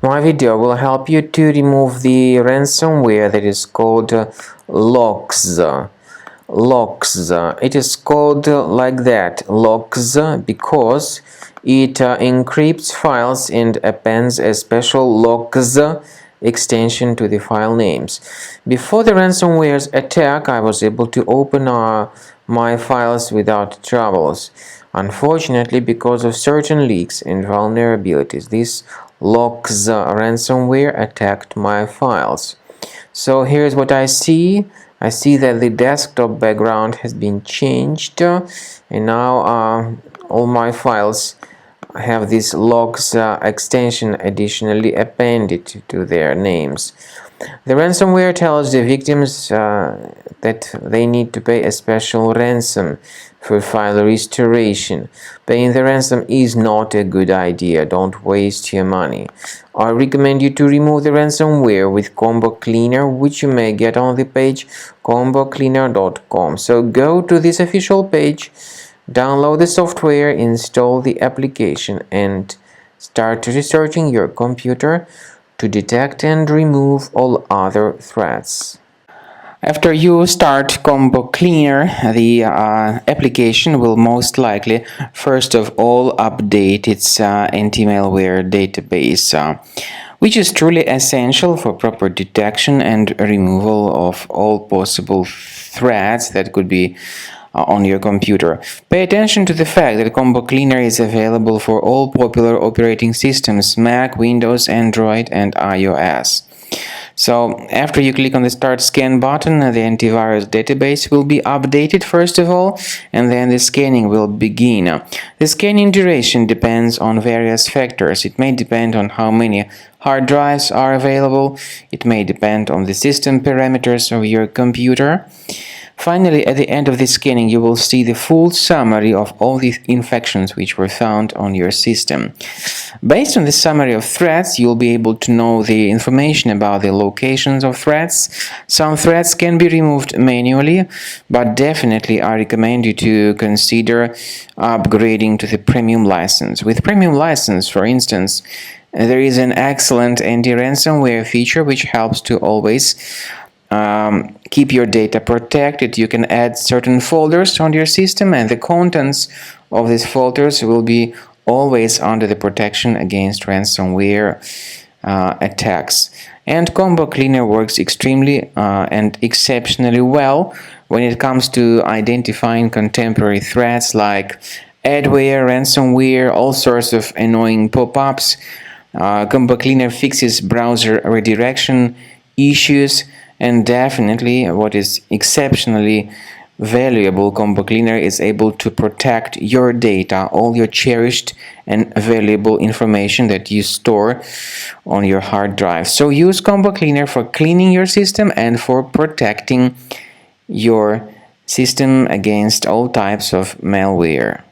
My video will help you to remove the ransomware that is called LockZ. LockZ. It is called like that, LockZ, because it encrypts files and appends a special LockZ extension to the file names. Before the ransomware's attack, I was able to open my files without troubles. Unfortunately, because of certain leaks and vulnerabilities, this LockZ ransomware attacked my files. So here's what I see. I see that the desktop background has been changed, and now all my files have this LockZ extension additionally appended to their names. The ransomware tells the victims that they need to pay a special ransom for file restoration. Paying the ransom is not a good idea. Don't waste your money. I recommend you to remove the ransomware with Combo Cleaner, which you may get on the page combocleaner.com. So go to this official page, download the software, install the application, and start researching your computer to detect and remove all other threats. After you start Combo Cleaner, the application will most likely first of all update its anti-malware database, which is truly essential for proper detection and removal of all possible threats that could be on your computer. Pay attention to the fact that Combo Cleaner is available for all popular operating systems: Mac, Windows, Android, and iOS. So after you click on the Start Scan button, the antivirus database will be updated first of all, and then the scanning will begin. The scanning duration depends on various factors. It may depend on how many hard drives are available. It may depend on the system parameters of your computer. Finally, at the end of the scanning, you will see the full summary of all the infections which were found on your system. Based on the summary of threats, you'll be able to know the information about the locations of threats. Some threats can be removed manually, but definitely I recommend you to consider upgrading to the premium license. With premium license, for instance, there is an excellent anti-ransomware feature which helps to always keep your data protected. You can add certain folders on your system, and the contents of these folders will be always under the protection against ransomware attacks. And Combo Cleaner works extremely and exceptionally well when it comes to identifying contemporary threats like adware, ransomware, all sorts of annoying pop-ups. Combo Cleaner fixes browser redirection issues. And definitely, what is exceptionally valuable, Combo Cleaner is able to protect your data, all your cherished and valuable information that you store on your hard drive. So use Combo Cleaner for cleaning your system and for protecting your system against all types of malware.